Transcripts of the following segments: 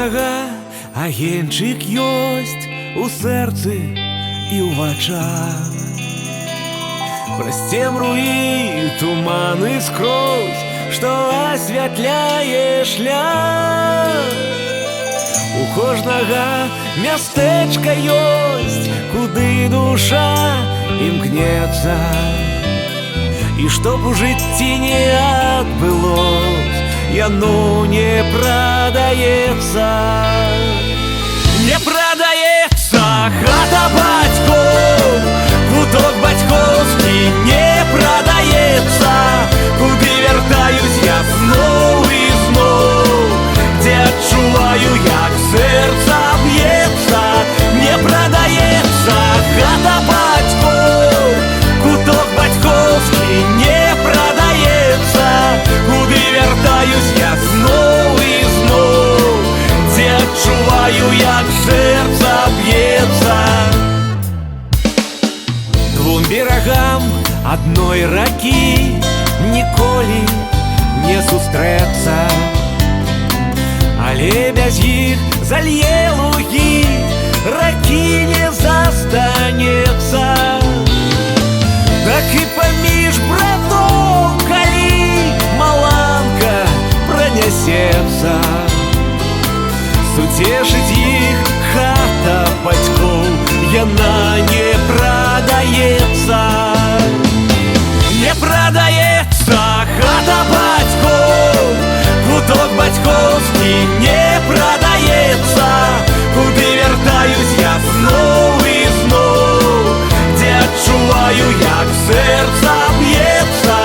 кожнага агеньчык ёсць у сэрцы і ў вачах. Праз цемру і туманы скрозь, што асвятляе шлях. У кожнага мястэчка ёсць, куды душа імкнецца. І чтоб у жыцці не адбылось, яно не прадаецца. Не прадаецца хата бацькоў, куток бацькоўскі не прадаецца. Куды вяртаюсь я зноў і зноў, дзе адчуваю, як сэрца б'ецца. Не прадаецца хата бацькоў, куток бацькоўскі не прадаецца. Куды вяртаюсь я зноў і зноў, дзе адчуваю, як сэрца б'ецца. Двум берагам адной ракі ніколі не сустрэцца, але без іх залье лугі, ракі не застанецца. Так і паміж братоў, калі маланка пранясецца, суцешыць іх хата бацькоў, яна не прадаецца. Не прадаецца хата бацькоў, куток бацькоўскі не прадаецца. Куды вяртаюсь я зноў і зноў, дзе адчуваю, як сэрца б'ецца.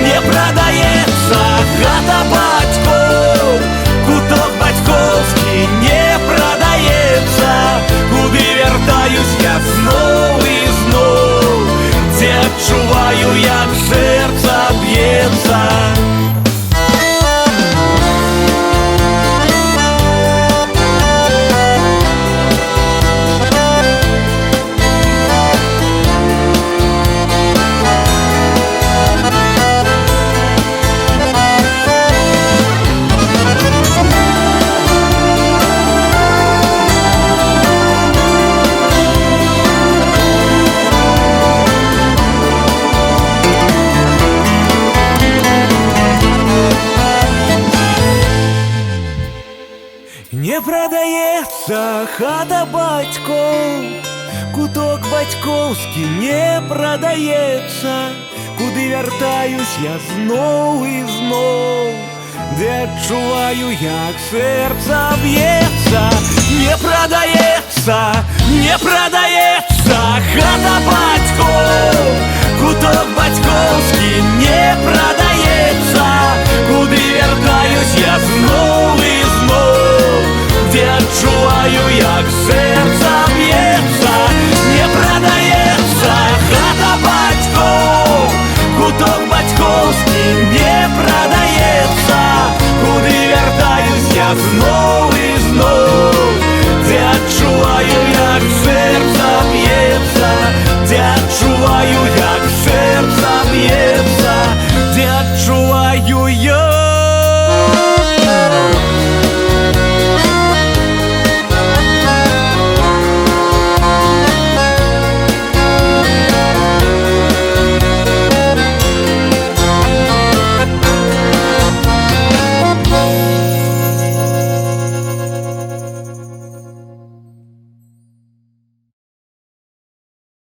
Не прадаецца хата бацькоў, куток бацькоўскі не прадаецца. Куды вяртаюсь я зноў і зноў, дзе адчуваю, як сэрца б'ецца. Не прадаецца хата бацькоў, куток бацькоўскі не прадаецца. Куды вяртаюсь я зноў і зноў, дзе адчуваю, як сэрца б'ецца. Не прадаецца, не прадаецца хата бацькоў, куток бацькоўскі не прадаецца. Куды вяртаюсь я зноў і зноў, дзе адчуваю, як сэрца